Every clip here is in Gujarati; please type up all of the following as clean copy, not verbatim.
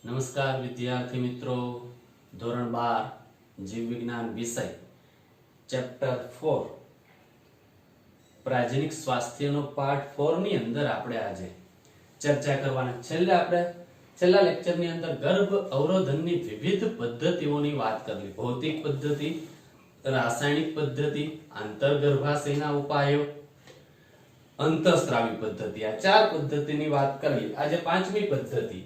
નમસ્કાર વિદ્યાર્થી મિત્રો, ધોરણ 12 જીવ વિજ્ઞાન વિષય ચેપ્ટર 4 પ્રાજનિક સ્વાસ્થ્યનો પાઠ 4 ની અંદર આપણે આજે ચર્ચા કરવાના છેલ્લા લેક્ચરની અંદર ગર્ભ અવરોધનની વિવિધ પદ્ધતિઓની વાત કરી. ભૌતિક પદ્ધતિ, રાસાયણિક પદ્ધતિ, આંતરગર્ભાશયના ઉપાયો, અંતઃસ્ત્રાવી પદ્ધતિ, આ ચાર પદ્ધતિની વાત કરી. આજે પાંચમી પદ્ધતિ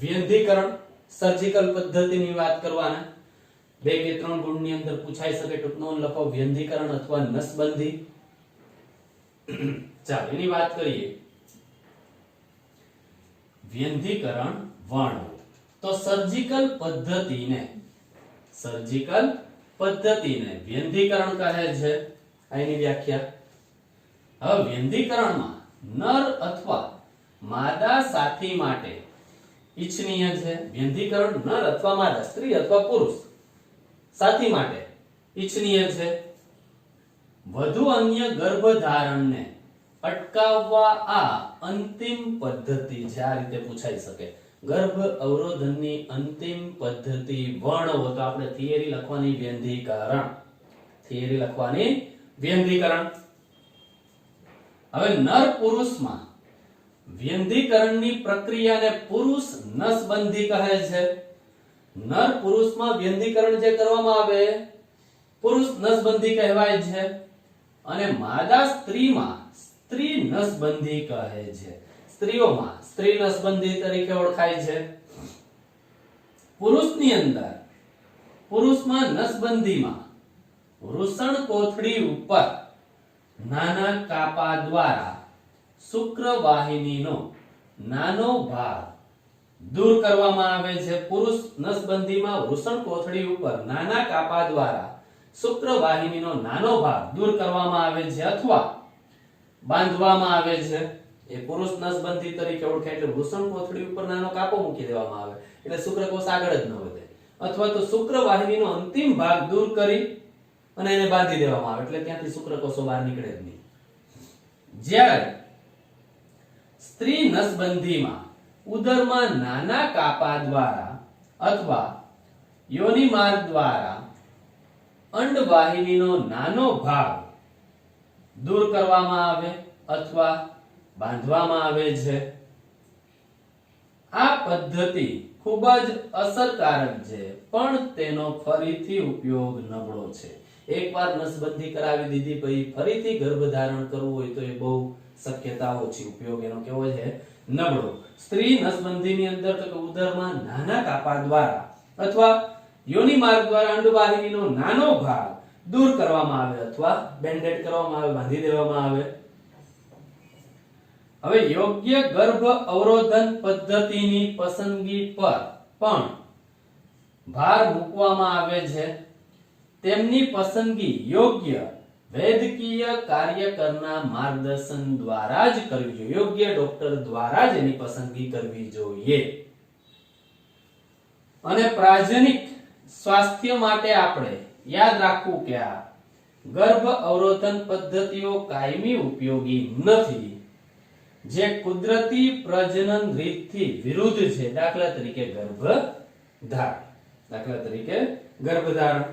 વ્યંધીકરણ સર્જિકલ પદ્ધતિની વાત કરવાના. 2 કે 3 ગુણની અંદર પૂછાઈ શકે, ટૂંકમાં લખો વ્યંધીકરણ અથવા નસબંધી. ચાલો એની વાત કરીએ. વ્યંધીકરણ વર્ણો તો સર્જિકલ પદ્ધતિને વ્યંધીકરણ કહે છે. આની વ્યાખ્યા. હવે વ્યંધીકરણમાં નર અથવા માદા સાથી માટે ઈચ્છનીય છે. વ્યંધીકરણ નર અથવા માદા, સ્ત્રી અથવા પુરુષ સાથી માટે ઈચ્છનીય છે. વધુ અન્ય ગર્ભધારણને અટકાવવા આ અંતિમ પદ્ધતિ છે. આ રીતે પૂછાઈ શકે. ગર્ભ અવરોધનની અંતિમ પદ્ધતિ વર્ણવો તો આપણે થિયરી લખવાની વ્યંધીકરણ. હવે નર પુરુષમાં વ્યંધીકરણની પ્રક્રિયાને પુરુષ નસબંધી કહે છે. નર પુરુષમાં વ્યંધીકરણ જે કરવામાં આવે પુરુષ નસબંધી કહેવાય છે, અને માદા સ્ત્રીમાં સ્ત્રી નસબંધી કહે છે. સ્ત્રીઓમાં સ્ત્રી નસબંધી તરીકે ઓળખાય છે. પુરુષમાં નસબંધીમાં વૃષણ કોથળી ઉપર નાના કાપા દ્વારા શુક્રવાહિનીનો નાનો ભાગ દૂર કરવામાં આવે છે. પુરુષ નસબંધીમાં વૃષણ કોથળી ઉપર નાના કાપા દ્વારા શુક્રવાહિનીનો નાનો ભાગ દૂર કરવામાં આવે છે અથવા બાંધવામાં આવે છે. એ પુરુષ નસબંધી તરીકે ઓળખાય. એટલે વૃષણ કોથળી ઉપર નાનો કાપો મૂકી દેવામાં આવે એટલે શુક્રકોષ આગળ જ ન વધે, અથવા તો શુક્રવાહિનીનો અંતિમ ભાગ દૂર કરી અને એને બાંધી દેવામાં આવે એટલે ત્યાંથી શુક્રકોષો બહાર નીકળે જ નહીં. જ્યારે સ્ત્રી નસબંધીમાં ઉદરમાં નાના કાપા દ્વારા અથવા યોનિ માર્ગ દ્વારા અંડવાહિનીનો નાનો ભાગ દૂર કરવામાં આવે અથવા બાંધવામાં આવે છે. આ પદ્ધતિ ખૂબ જ અસરકારક છે, પણ તેનો ફરીથી ઉપયોગ નબળો છે. એકવાર નસબંધી કરાવી દીધી પછી ફરીથી ગર્ભધારણ કરવું હોય તો એ બહુ શક્યતા ઓછી. ઉપયોગ એનો કેવો છે? નબળો. સ્ત્રી નસબંધીની અંદર તો ઉદરમાં નાના કાપા દ્વારા અથવા યોનિ માર્ગ દ્વારા અંડવાહિનીનો નાનો ભાગ દૂર કરવામાં આવે અથવા બેન્ડેડ કરવામાં આવે, બાંધી દેવામાં આવે. હવે યોગ્ય ગર્ભ અવરોધન પદ્ધતિની પસંદગી પર પણ ભાર મૂકવામાં આવે છે. તેમની પસંદગી યોગ્ય વૈદ્યકીય કાર્યકરના માર્ગદર્શન દ્વારા જ કરવી જોઈએ. યોગ્ય ડોક્ટર દ્વારા જ એની પસંદગી કરવી જોઈએ. અને પ્રાજનિક સ્વાસ્થ્ય માટે આપણે યાદ રાખવું કે આ ગર્ભ અવરોધન પદ્ધતિઓ કાયમી ઉપયોગી નથી, જે કુદરતી પ્રજનન રીતથી વિરુદ્ધ છે. દાખલા તરીકે ગર્ભધારણ.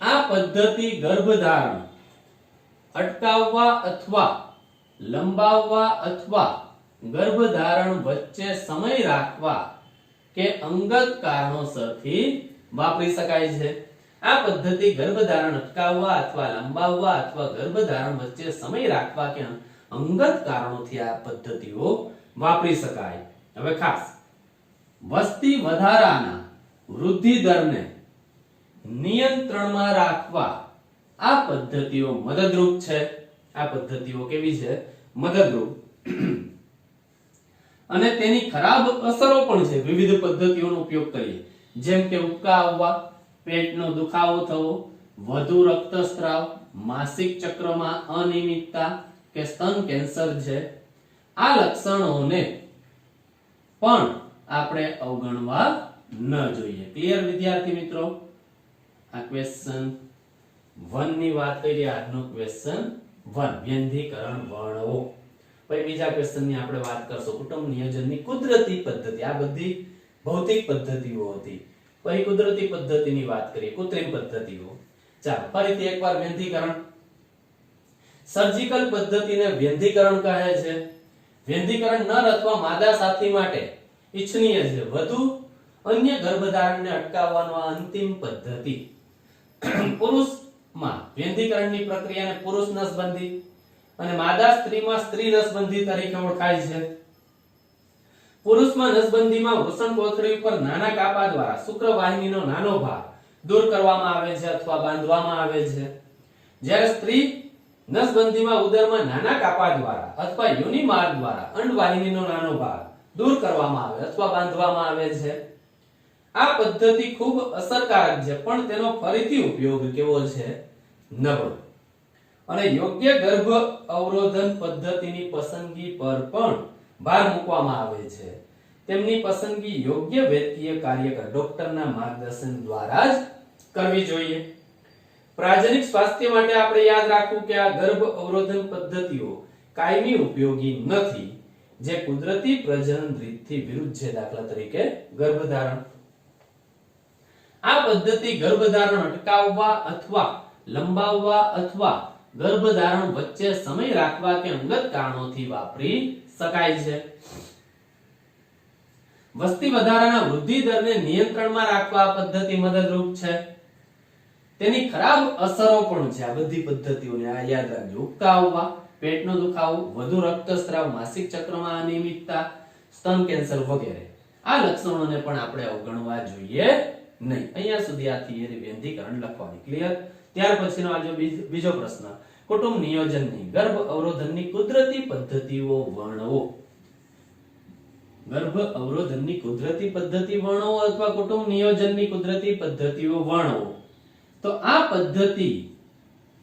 આ પદ્ધતિ ગર્ભધારણ અટકાવવા અથવા લંબાવવા અથવા ગર્ભધારણ વચ્ચે સમય રાખવા કે અંગત કારણોસરથી વાપરી શકાય છે. આ પદ્ધતિ ગર્ભધારણ અટકાવવા અથવા લંબાવવા અથવા ગર્ભધારણ વચ્ચે સમય રાખવા કે અંગત કારણોથી આ પદ્ધતિઓ વાપરી શકાય. હવે ખાસ વસ્તી વધારાના વૃદ્ધિ દરને નિયંત્રણમાં રાખવા આ પદ્ધતિઓ મદદરૂપ છે. આ પદ્ધતિઓ કેવી છે? મદદરૂપ. અને તેની ખરાબ અસરો પણ છે. વિવિધ પદ્ધતિઓનો ઉપયોગ કરીએ, જેમ કે ઉબકા આવવા, પેટનો દુખાવો થવો, વધુ રક્તસ્રાવ, માસિક ચક્રમાં અનિયમિતતા કે સ્તન કેન્સર છે. આ લક્ષણોને પણ આપણે અવગણવા ન જોઈએ. ક્લિયર વિદ્યાર્થી મિત્રો? આ ક્વેશ્ચન 1 ની વાત કરીએ. આજનો ક્વેશ્ચન 1 વ્યંધીકરણ વર્ણવો. પછી બીજા ક્વેશ્ચનની આપણે વાત કરશું કુટુંબ નિયોજનની કુદરતી પદ્ધતિ. આ બધી ભૌતિક પદ્ધતિઓ હતી. પછી કુદરતી પદ્ધતિની વાત કરીએ, કૃત્રિમ પદ્ધતિઓ. ચાલો ફરીથી એકવાર વ્યંધીકરણ. સર્જિકલ પદ્ધતિને વ્યંધીકરણ કહે છે. વ્યંધીકરણ નર અથવા માદા સાથી માટે ઇચ્છનીય છે. વધુ અન્ય ગર્ભધારણને અટકાવવાનો આ અંતિમ પદ્ધતિ. પુરુષમાં વ્યંધીકરણની પ્રક્રિયાને પુરુષ નસબંધી અને માદા સ્ત્રીમાં સ્ત્રી નસબંધી તરીકે ઓળખાય છે. પુરુષમાં નસબંધીમાં વૃષણ કોથળી ઉપર નાના કાપા દ્વારા શુક્રવાહિનીનો નાનો ભાગ દૂર કરવામાં આવે છે અથવા બાંધવામાં આવે છે. જ્યારે સ્ત્રી નસબંધીમાં ઉદરમાં નાના કાપા દ્વારા અથવા યોનિ માર્ગ દ્વારા અંડવાહિનીનો નાનો ભાગ દૂર કરવામાં આવે અથવા બાંધવામાં આવે છે. આ પદ્ધતિ ખૂબ અસરકારક છે, પણ તેનો ફરીથી ઉપયોગ કેવો છે? નબળો. અને યોગ્ય ગર્ભ અવરોધન પદ્ધતિની પસંદગી પર પણ ભાર મૂકવામાં આવે છે. તેમની પસંદગી યોગ્ય વૈદ્યકીય કાર્યકર ડોક્ટરના માર્ગદર્શન દ્વારા જ કરવી જોઈએ. પ્રાજનિક સ્વાસ્થ્ય માટે આપણે યાદ રાખવું કે આ ગર્ભ અવરોધન પદ્ધતિઓ કાયમી ઉપયોગી નથી, જે કુદરતી પ્રજનન રીતથી વિરુદ્ધ છે. દાખલા તરીકે ગર્ભધારણ. આ પદ્ધતિ ગર્ભધારણ અટકાવવા અથવા લંબાવવા અથવા ગર્ભધારણ વચ્ચે સમય રાખવા કે અંગત કારણોથી વાપરી શકાય છે. વસ્તી વધારાના વૃદ્ધિ દરને નિયંત્રણમાં રાખવા આ પદ્ધતિ મદદરૂપ છે. તેની ખરાબ અસરો પણ છે. આ બધી પદ્ધતિઓને આ યાદ રાખજો. ઉબકા, પેટનો દુખાવો, વધુ રક્તસ્રાવ, માસિક ચક્રમાં અનિયમિતતા, સ્તન કેન્સર વગેરે આ લક્ષણોને પણ આપણે અવગણવા જોઈએ નહીં. અહીંયા સુધી આ થિયરી વ્યંધીકરણ લખવાની. ક્લિયર? ત્યાર પછીનો આજે બીજો પ્રશ્ન, કુટુંબ નિયોજનની ગર્ભ અવરોધનની કુદરતી પદ્ધતિઓ વર્ણવો. ગર્ભ અવરોધનની કુદરતી પદ્ધતિ વર્ણવો અથવા કુટુંબ નિયોજનની કુદરતી પદ્ધતિઓ વર્ણવો. તો આ પદ્ધતિ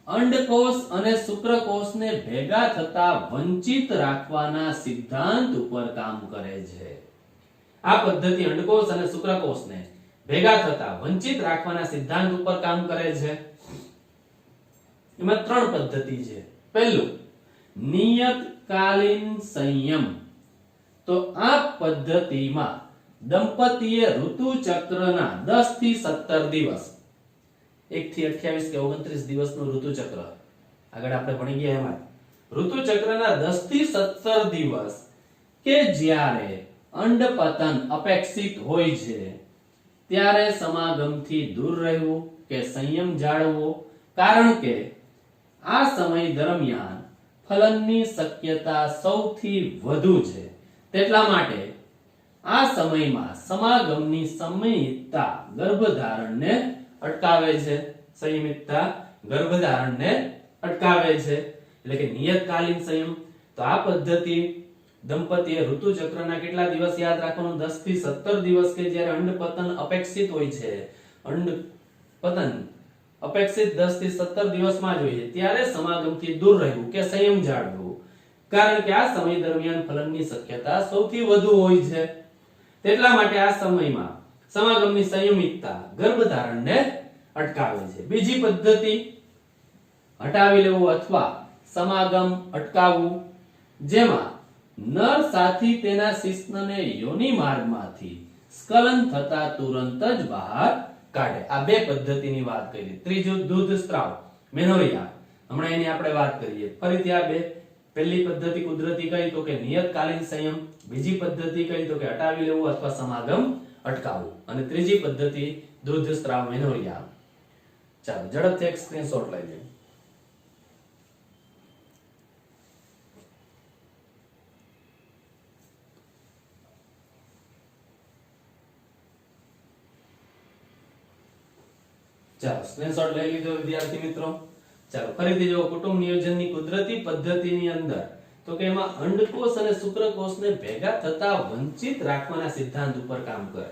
અંડકોષ અને શુક્રકોષને ભેગા થતા વંચિત રાખવાના સિદ્ધાંત ઉપર કામ કરે છે. આ પદ્ધતિ અંડકોષ અને શુક્રકોષને ભેગા થતા વંચિત રાખવાના સિદ્ધાંત ઉપર કામ કરે છે. એમાં ત્રણ પદ્ધતિ છે. પહેલું, નિયતકાલીન સંયમ. તો આ પદ્ધતિમાં દંપતીએ ઋતુ ચક્રના 10 થી 17 દિવસ, 1 થી 28 કે 29 દિવસનું ઋતુ ચક્ર આગળ આપણે ભણી ગયા એમાં ઋતુ ચક્રના 10 થી 17 દિવસ કે જ્યારે અંડપતન અપેક્ષિત હોય છે ત્યારે સમાગમથી દૂર રહેવું કે સંયમ જાળવવો, કારણ કે આ સમય દરમિયાન ફલનની શક્યતા સૌથી વધુ છે. તેટલા માટે આ સમયમાં સમાગમની સંયમિતતા ગર્ભધારણને અટકાવે છે. સંયમિતતા ગર્ભધારણને અટકાવે છે. એટલે કે નિયતકાલીન સંયમ. તો આ પદ્ધતિ દંપતીએ ઋતુ ચક્રના કેટલા દિવસ યાદ રાખવાનું? 10 થી 17 દિવસ કે જ્યારે અંડપતન અપેક્ષિત હોય છે. અંડપતન અપેક્ષિત 10 થી 17 દિવસમાં જ હોય છે ત્યારે સમાગમથી દૂર રહેવું કે સંયમ જાળવવું, કારણ કે આ સમય દરમિયાન ફલનની શક્યતા સૌથી વધુ હોય છે. તેટલા માટે આ સમયમાં સમાગમની સંયમિતતા ગર્ભધારણને અટકાવે છે. બીજી પદ્ધતિ હટાવી લેવું અથવા સમાગમ અટકાવવું, જેમાં નર સાથી તેના શિશ્નને યોનિ માર્ગમાંથી સ્ખલન થતા તુરંત જ બહાર કાઢે. આ બે પદ્ધતિની વાત કરી. ત્રીજું, દૂધ સ્ત્રાવ, મેનોરિયા. હમણાં એની આપણે વાત કરીએ. ફરીથી આ બે, પહેલી પદ્ધતિ કુદરતી કઈ તો કે નિયતકાલીન સંયમ, બીજી પદ્ધતિ કઈ તો કે હટાવી લેવું અથવા સમાગમ અટકાવવું, અને ત્રીજી પદ્ધતિ દૂધ સ્ત્રાવ, મેનોરિયા. ચાલો ઝડપથી એક સ્ક્રીનશોટ લઈ લઈએ. ચાલો સ્ક્રીનશોટ લઈ લીધો વિદ્યાર્થી મિત્રો. ચાલો ફરીથી જો કુટુંબ નિયોજનની કુદરતી પદ્ધતિની અંદર તો કે એમાં અંડકોષ અને શુક્રકોષને ભેગા થતા વંચિત રાખવાના સિદ્ધાંત ઉપર કામ કરે.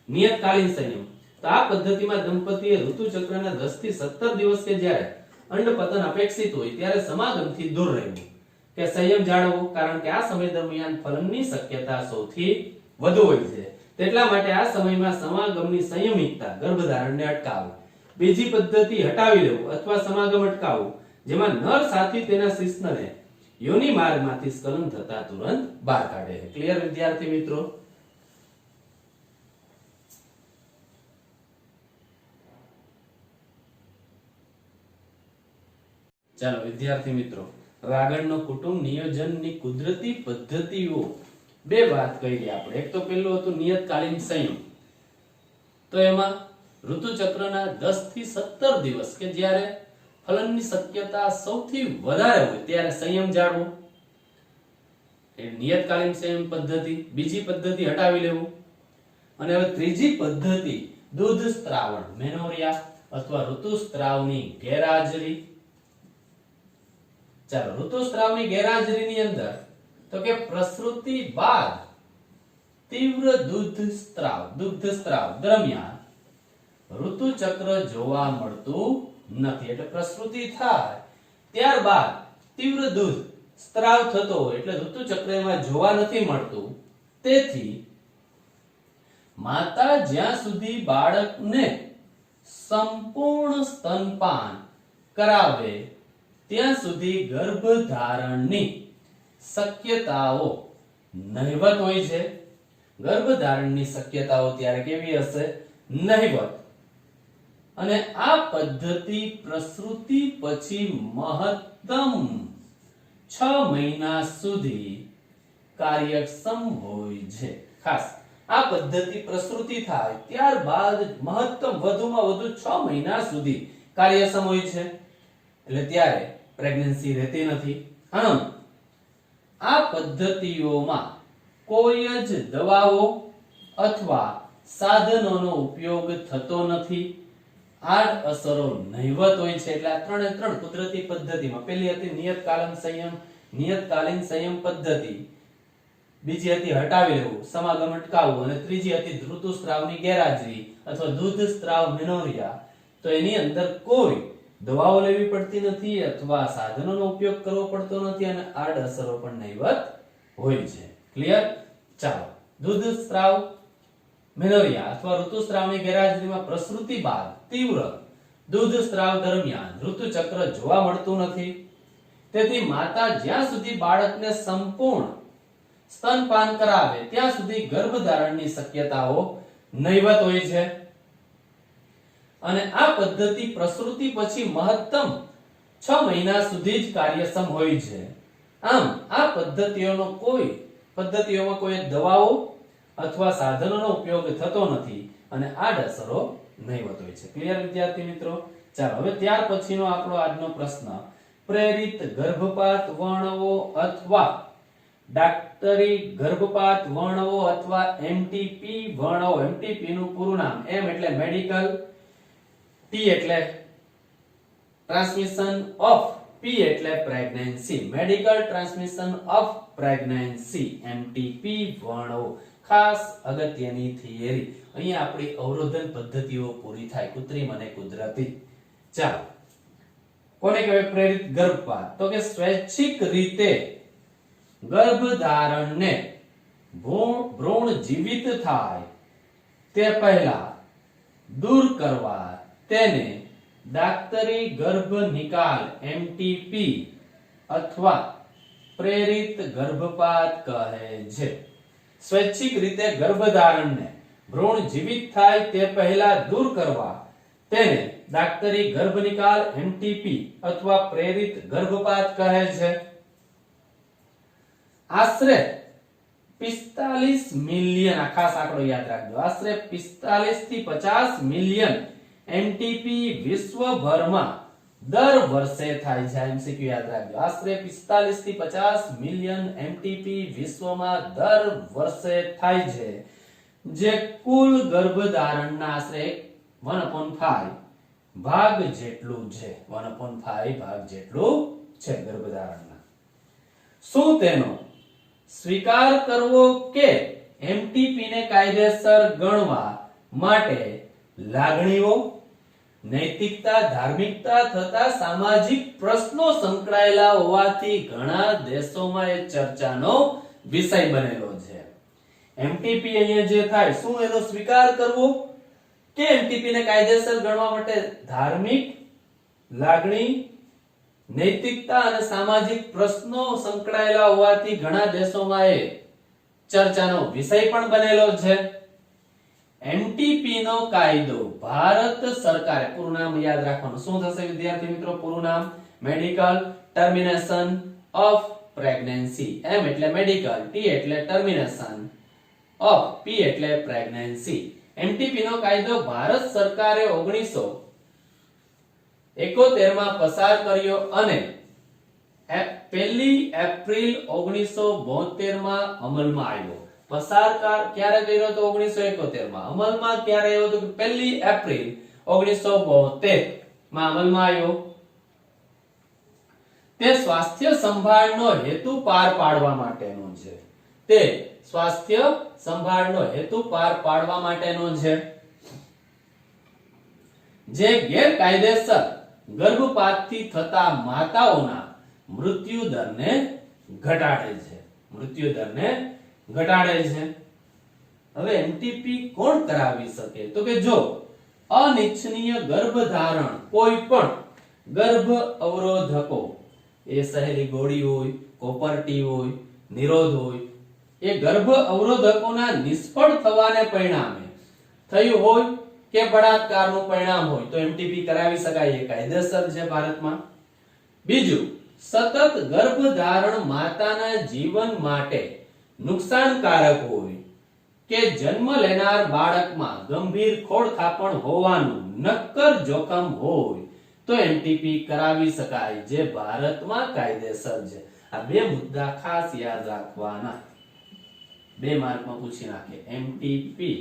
નિયતકાલીન સંયમ. તો આ પદ્ધતિમાં દંપતીએ ઋતુ ચક્રના 10 થી 17 દિવસ કે જ્યારે અંડપતન અપેક્ષિત હોય ત્યારે સમાગમથી દૂર રહેવું કે સંયમ જાળવવો, કારણ કે આ સમય દરમિયાન ફલનની શક્યતા સૌથી વધુ હોય છે. તેટલા માટે આ સમયમાં સમાગમની સંયમિતતા ગર્ભધારણને અટકાવે. બીજી પદ્ધતિ હટાવી લેવું અથવા સમાગમ અટકાવવું, જેમાં નર સાથી તેના શિશ્નને યોની માર્ગમાંથી સ્ખલન થતા તુરંત બહાર કાઢે. ક્લિયર વિદ્યાર્થી મિત્રો? ચાલો વિદ્યાર્થી મિત્રો, હવે આગળનો કુટુંબ નિયોજનની કુદરતી પદ્ધતિઓ બે વાત કરી આપણે. એક તો પેલું હતું નિયતકાલીન સંયમ. તો એમાં ઋતુચક્રના 10 થી 17 દિવસ કે જ્યારે ફલનની શક્યતા સૌથી વધારે હોય ત્યારે સંયમ જાળવો, એ નિયતકાલીન સંયમ પદ્ધતિ. બીજી પદ્ધતિ હટાવી લેવું. અને હવે ત્રીજી પદ્ધતિ દૂધ સ્ત્રાવણ, મેનોરિયા અથવા ઋતુસ્ત્રાવની ગેરહાજરી. ચાલો, ઋતુસ્ત્રાવની ગેરહાજરીની અંદર તો કે પ્રસૃતિ બાદ તીવ્ર દુગ્ધ સ્ત્રાવ દરમિયાન ઋતુચક્ર જોવા મળતું નથી. એટલે પ્રસૃતિ થાય ત્યારબાદ તીવ્ર દૂધ સ્ત્રાવ થતો હોય એટલે ઋતુચક્ર એમાં જોવા નથી મળતું. તેથી માતા જ્યાં સુધી બાળકને સંપૂર્ણ સ્તનપાન કરાવે ત્યાં સુધી ગર્ભધારણની શક્યતાઓ નહિવત હોય છે. ગર્ભધારણની શક્યતાઓ ત્યારે કેવી હશે? નહિવત. અને આ પદ્ધતિ પ્રસૃતિ પછી મહત્તમ 6 મહિના સુધી કાર્યક્ષમ હોય છે. ખાસ આ પદ્ધતિ પ્રસૃતિ થાય ત્યારબાદ મહત્તમ વધુમાં વધુ 6 મહિના સુધી કાર્યક્ષમ હોય છે. એટલે ત્યારે પ્રેગ્નન્સી રહેતી નથી. આમ આ પદ્ધતિઓમાં કોઈ જ દવાઓ અથવા સાધનોનો ઉપયોગ થતો નથી. આડઅસરો નહિવત હોય છે. એટલે આ ત્રણે ત્રણ કુદરતી પદ્ધતિમાં પેલી હતી નિયતકાલીન સંયમ પદ્ધતિ, બીજી હતી હટાવી લેવું, સમાગમ અટકાવવું, અને ત્રીજી હતી ઋતુસ્ત્રાવની ગેરહાજરી અથવા દૂધ સ્ત્રાવ મેનોરિયા. તો એની અંદર કોઈ દવાઓ લેવી પડતી નથી અથવા સાધનોનો ઉપયોગ કરવો પડતો નથી અને આડઅસરો પણ નહિવત હોય છે. ક્લિયર? ચાલો, દૂધ સ્ત્રાવ મેનોરિયા અથવા ઋતુસ્ત્રાવની ગેરહાજરીમાં પ્રસૃતિ બાદ તીવ્ર દૂધ સ્ત્રાવ દરમિયાન ઋતુચક્ર જોવા મળતું નથી. તેથી માતા જ્યાં સુધી બાળકને સંપૂર્ણ સ્તનપાન કરાવે ત્યાં સુધી ગર્ભધારણની શક્યતાઓ નહિવત હોય છે. અને આ પદ્ધતિ પ્રસૃતિ પછી મહત્તમ 6 મહિના સુધી જ કાર્યક્ષમ હોય છે. આમ આ પદ્ધતિઓમાં કોઈ દવાઓ અથવા સાધનોનો ઉપયોગ થતો નથી અને આડઅસરો નહિવત હોય છે. ક્લિયર વિદ્યાર્થી મિત્રો? ચાલો, હવે ત્યાર પછીનો આપણો આજનો પ્રશ્ન, પ્રેરિત ગર્ભપાત વર્ણવો અથવા ડાક્ટરી ગર્ભપાત વર્ણવો અથવા એમટીપી વર્ણવો. એમટીપી નું પૂરું નામ, એમ એટલે મેડિકલ, ટી એટલે ટ્રાન્સમિશન ઓફ, પી એટલે pregnancy, medical transmission of pregnancy. MTP વર્ણવો. ખાસ અગત્યની થિયરી. અહીંયા આપણી અવરોધન પદ્ધતિઓ પૂરી થાય, કૃત્રિમ અને કુદરતી. ચાલો, કોને કહેવાય પ્રેરિત ગર્ભપાત? તો કે સ્વૈચ્છિક રીતે ગર્ભધારણને ભ્રૂણ જીવિત થાય તે પહેલા દૂર કરવા તેને ડાક્ટરી ગર્ભ નિકાલ એમટીપી અથવા પ્રેરિત ગર્ભપાત કહે છે. સ્વૈચ્છિક રીતે ગર્ભધારણને ભ્રૂણ જીવિત થાય તે પહેલા દૂર કરવા તેને ડાક્ટરી ગર્ભ નિકાલ એમટીપી અથવા પ્રેરિત ગર્ભપાત કહે છે. આશરે 45 મિલિયન, આ ખાસ આંકડો યાદ રાખજો, આશરે 45 થી 50 મિલિયન એમટીપી વિશ્વભરમાં દર વર્ષે થાય છે. એમસીક્યુ યાદ રાખજો, આશરે 45 થી 50 મિલિયન એમટીપી વિશ્વમાં દર વર્ષે થાય છે, જે કુલ ગર્ભધારણના આશરે 1/5 ભાગ જેટલું છે. 1/5 ભાગ જેટલું છે ગર્ભધારણના. શું તેનો સ્વીકાર કરવો કે એમટીપી ને કાયદેસર ગણવા માટે લાગણીઓ, નૈતિકતા, ધાર્મિકતા તથા સામાજિક પ્રશ્નો સંકળાયેલા હોવાથી ઘણા દેશોમાં એ ચર્ચાનો વિષય બનેલો છે. એમટીપી અહીંયા જે થાય, શું એનો સ્વીકાર કરવો કે એમટીપી ને કાયદેસર ગણવા માટે ધાર્મિક, લાગણી, નૈતિકતા અને સામાજિક પ્રશ્નો સંકળાયેલા હોવાથી ઘણા દેશોમાં એ ચર્ચાનો વિષય પણ બનેલો છે. એમટીપી નો કાયદો ભારત સરકારે, પૂરું નામ યાદ રાખવાનું. શું થશે વિદ્યાર્થી મિત્રો? પૂરું નામ મેડિકલ ટર્મિનેશન ઓફ પ્રેગ્નન્સી. એમ એટલે મેડિકલ, ટી એટલે ટર્મિનેશન, ઓફ, પી એટલે પ્રેગ્નન્સી. એમટીપી નો કાયદો ભારત સરકારે 1971 માં પસાર કર્યો અને 1 એપ્રિલ 1972 માં અમલમાં આવ્યો. પસાર ક્યારે કર્યો તો 1971 માં. અમલમાં ક્યારે આવ્યો તો 1 એપ્રિલ 1972 માં અમલમાં આવ્યો. તે સ્વાસ્થ્ય સંભાળનો હેતુ પાર પાડવા માટેનો છે. તે સ્વાસ્થ્ય સંભાળનો હેતુ પાર પાડવા માટેનો છે. જે ગેરકાયદેસર ગર્ભપાતથી થતા માતાઓના મૃત્યુદરને ઘટાડે છે. મૃત્યુદરને ઘટાડે છે. હવે એમટીપી કોણ કરાવી શકે? તો કે જો અનિચ્છનીય ગર્ભધારણ, કોઈ પણ ગર્ભ અવરોધકો, એ સહેલી ગોળી હોય, કોપરટી હોય, નિરોધ હોય, એ ગર્ભ અવરોધકોના નિષ્ફળ થવાને પરિણામે થયું હોય કે બળાત્કારનું પરિણામ હોય તો એમટીપી કરાવી શકાય. એ કાયદેસર છે ભારતમાં. બીજું, સતત ગર્ભધારણ માતાના જીવન માટે નુકસાનકારક હોય કે જન્મ લેનાર બાળકમાં ગંભીર ખોડખાપણ હોવાનું નક્કર જોખમ હોય તો એમટીપી કરાવી શકાય, જે ભારતમાં કાયદેસર છે. આ બે મુદ્દા ખાસ યાદ રાખવાના. 2 માર્કમાં પૂછી નાખે. એમટીપી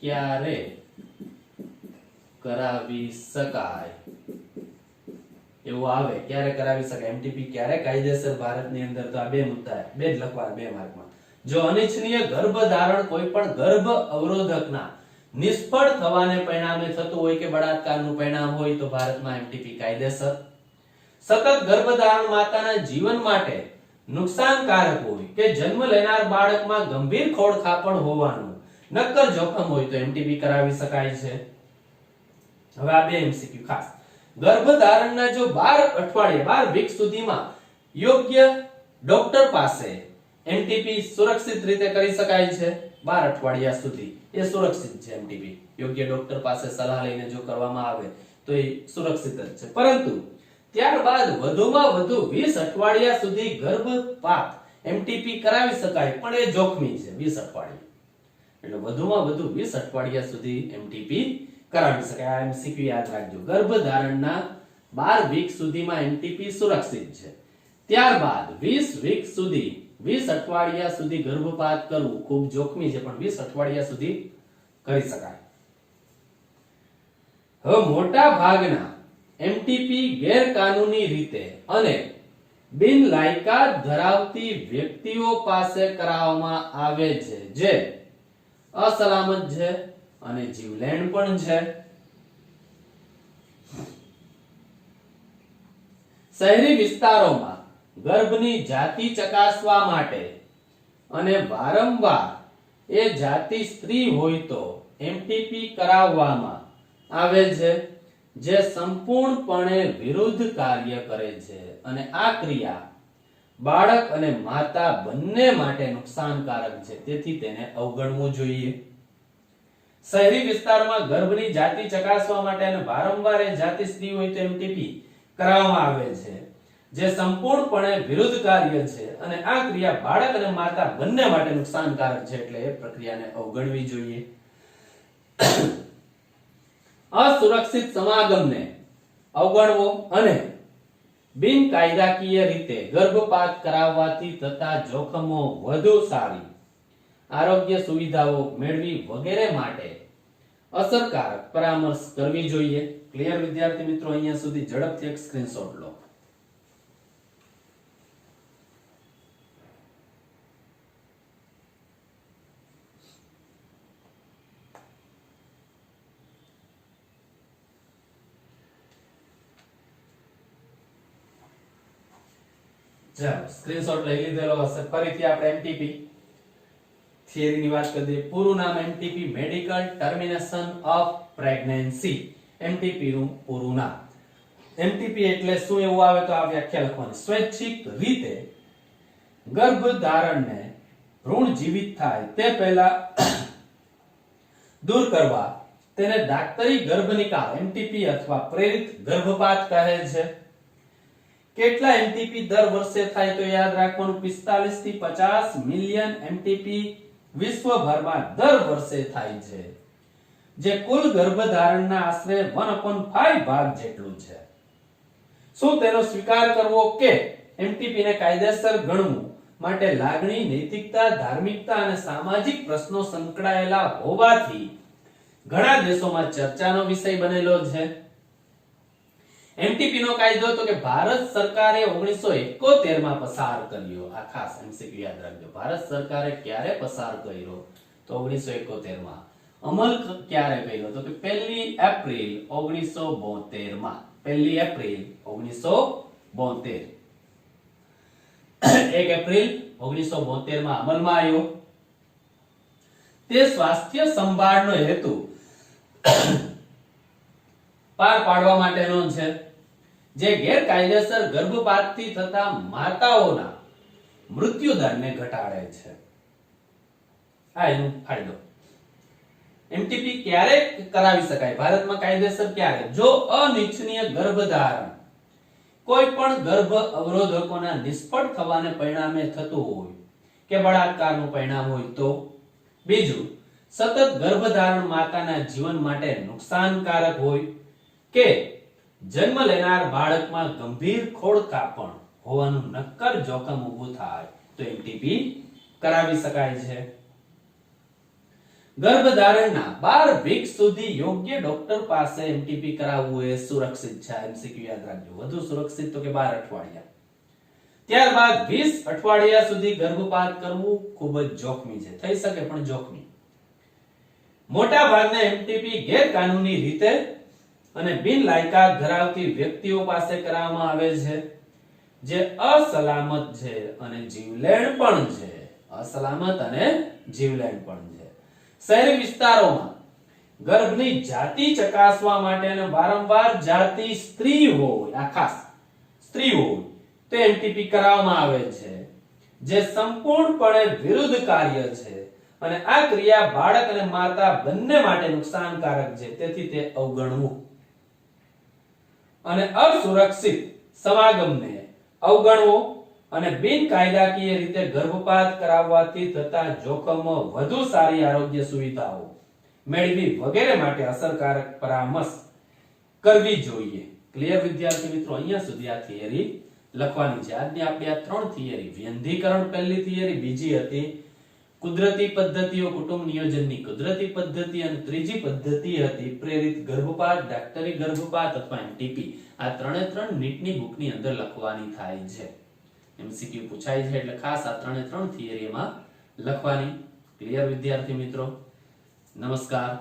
ક્યારે કરાવી શકાય એવું આવે. ક્યારે કરાવી શકાય એમટીપી, ક્યારે કાયદેસર ભારતની અંદર? તો આ 2 મુદ્દા, 2 જ લખવાના 2 માર્કમાં. જો અનિચ્છનીય ગર્ભધારણ કોઈ પણ ગર્ભ અવરોધકના નિષ્ફળ થવાને પરિણામે થતું હોય કે બળાત્કારનું પરિણામ હોય તો ભારતમાં એમટીપી કાયદેસર. સતત ગર્ભધારણ માતાના જીવન માટે નુકસાનકારક હોય કે જન્મ લેનાર બાળકમાં ગંભીર ખોડખાપણ હોવાનું નક્કર જોખમ હોય તો એમટીપી કરાવી શકાય છે. હવે આ 2 એમસીક્યુ ખાસ. ગર્ભધારણના જો 12 અઠવાડિયા 12 વીક સુધીમાં યોગ્ય ડોક્ટર પાસે એમટીપી સુરક્ષિત રીતે કરી શકાય છે. 12 અઠવાડિયા સુધી એ સુરક્ષિત છે. એમટીપી યોગ્ય ડોક્ટર પાસે સલાહ લઈને જો કરવામાં આવે તો એ સુરક્ષિત જ છે. પરંતુ ત્યારબાદ વધુમાં વધુ 20 અઠવાડિયા સુધી ગર્ભપાત એમટીપી કરાવી શકાય, પણ એ જોખમી છે. 20 અઠવાડિયા એટલે વધુમાં વધુ 20 અઠવાડિયા સુધી એમટીપી કરાવી શકાય. આ એમસીક્યુ યાદ રાખજો. ગર્ભધારણના 12 વીક સુધીમાં એમટીપી સુરક્ષિત છે. ત્યારબાદ 20 વીક સુધી, 20 અઠવાડિયા સુધી ગર્ભપાત કરવું ખૂબ જોખમી છે, પણ 20 અઠવાડિયા સુધી કરી શકાય. હવે મોટા ભાગના એમટીપી ગેરકાનૂની રીતે અને બિનલાયકાત ધરાવતી વ્યક્તિઓ પાસે કરાવવામાં આવે છે, જે અસલામત છે અને જીવલેણ પણ છે. શહેરી વિસ્તારોમાં ગર્ભની જાતિ ચકાસવા માટે અને વારંવાર એ જાતિ સ્ત્રી હોય તો એમટીપી કરાવવામાં આવે છે, જે સંપૂર્ણપણે વિરુદ્ધ કાર્ય કરે છે અને આ ક્રિયા બાળક અને માતા બંને માટે નુકસાનકારક છે, તેથી તેને અવગણવું જોઈએ. શહેરી વિસ્તારમાં ગર્ભની જાતિ ચકાસવા માટે અને વારંવાર એ જાતિ સ્ત્રી હોય તો એમટીપી કરાવવામાં આવે છે, જે સંપૂર્ણપણે વિરુદ્ધ કાર્ય છે અને આ ક્રિયા બાળક અને માતા બંને માટે નુકસાનકારક છે, એટલે એ પ્રક્રિયાને અવગણવી જોઈએ. અસુરક્ષિત સમાગમને અવગણવો અને બિનકાયદાકીય રીતે ગર્ભપાત કરાવવાથી થતા જોખમો વધુ સારી આરોગ્ય સુવિધાઓ મેળવી વગેરે માટે અસરકારક પરામર્શ કરવી જોઈએ. ક્લિયર વિદ્યાર્થી મિત્રો? અહીંયા સુધી ઝડપથી એક સ્ક્રીનશોટ લો. ચાલો સ્ક્રીનશોટ લઈ લીધેલો હશે. ફરીથી આપણે એમટીપી થિયરીની વાત કરી દઈએ. પૂરું નામ MTP medical termination of pregnancy. MTP નું પૂરું નામ. એમટીપી એટલે શું એવું આવે તો આ વ્યાખ્યા લખવાની. સ્વૈચ્છિક રીતે ગર્ભધારણને ભ્રૂણ જીવિત થાય તે પહેલા દૂર કરવા તેને દાક્તરી ગર્ભનિકાલ એમટીપી અથવા પ્રેરિત ગર્ભપાત કહે છે. કેટલા એમટીપી દર વર્ષે થાય તો યાદ રાખવાનું 45 થી 50 મિલિયન એમટીપી વિશ્વભરમાં દર વર્ષે થાય છે, જે કુલ ગર્ભધારણના આશરે 1/5 ભાગ જેટલું છે. શું તેનો સ્વીકાર કરવો કે એમટીપી ને કાયદેસર ગણવું માટે લાગણી, નૈતિકતા, ધાર્મિકતા અને સામાજિક પ્રશ્નો સંકળાયેલા હોવાથી ઘણા દેશોમાં ચર્ચાનો વિષય બનેલો છે. એમટીપી નો કાયદો તો કે ભારત સરકારે 1971 માં પસાર કર્યો. આ ખાસ એમસીક્યુ યાદ રાખજો. ભારત સરકારે ક્યારે પસાર કર્યો તો 1971 માં. અમલ ક્યારે કર્યો તો કે 1 એપ્રિલ 1972 માં. 1 એપ્રિલ 1972. 1 એપ્રિલ 1972 માં અમલમાં આવ્યો. તે સ્વાસ્થ્ય સંભાળનો હેતુ પાર પાડવા માટેનો છે, જે ગેરકાયદેસર ગર્ભપાતથી થતા માતાઓના મૃત્યુદરને ઘટાડે છે. આ એનો ફાયદો. એમટીપી ક્યારે કરાવી શકાય ભારતમાં કાયદેસર? ક્યારે? જો અનિચ્છનીય ગર્ભધારણ કોઈ પણ ગર્ભ અવરોધકોના નિષ્ફળ થવાને પરિણામે થતું હોય કે બળાત્કારનું પરિણામ હોય તો. બીજું, સતત ગર્ભધારણ માતાના જીવન માટે નુકસાનકારક હોય કે જન્મ લેનાર બાળકમાં ગંભીર ખોળકાપણ હોવાનું નક્કર જોખમ ઊભું થાય તો એમટીપી કરાવી શકાય છે. ગર્ભધારણના 12 વીક સુધી યોગ્ય ડોક્ટર પાસે એમટીપી કરાવવું એ સુરક્ષિત છે. એમસીક્યુ યાદ રાખજો. વધુ સુરક્ષિત તો કે 12 અઠવાડિયા. ત્યારબાદ 20 અઠવાડિયા સુધી ગર્ભપાત કરવું ખૂબ જ જોખમી છે. થઈ શકે પણ જોખમી. મોટા ભાગના એમટીપી ગેરકાનૂની રીતે અને બિનલાયકાત ધરાવતી વ્યક્તિઓ પાસે કરાવવામાં આવે છે, જે અસલામત છે અને જીવલેણ પણ છે. અસલામત અને જીવલેણ પણ છે. શહેરી વિસ્તારોમાં ગર્ભની જાતિ ચકાસવા માટે અને વારંવાર જાતિ સ્ત્રી હોય, આ ખાસ સ્ત્રી હોય તો એમટીપી કરાવવામાં આવે છે, જે સંપૂર્ણપણે વિરુદ્ધ કાર્ય છે અને આ ક્રિયા બાળક અને માતા બંને માટે નુકસાનકારક છે, તેથી તે અવગણવું. અને અસુરક્ષિત સમાગમને અવગણવો અને બિનકાયદાકીય રીતે ગર્ભપાત કરાવવાથી થતા જોખમો વધુ સારી આરોગ્ય સુવિધાઓ મેળવી વગેરે માટે અસરકારક પરામર્શ કરવી જોઈએ. ક્લિયર વિદ્યાર્થી મિત્રો? અહીંયા સુધી આ થિયરી લખવાની છે. આજની આપણી આ 3 થિયરી. વ્યંધીકરણ પહેલી થિયરી, બીજી હતી કુદરતી પદ્ધતિઓ કુટુંબ નિયોજનની કુદરતી પદ્ધતિ અને ત્રીજી પદ્ધતિ હતી પ્રેરિત ગર્ભપાત, દાક્તરી ગર્ભપાત અથવા એમટીપી. આ 3 નીટની બુકની અંદર લખવાની થાય છે. એમસીક્યુ પૂછાય છે એટલે ખાસ આ 3 થિયરીમાં લખવાની. ક્લિયર વિદ્યાર્થી મિત્રો? નમસ્કાર.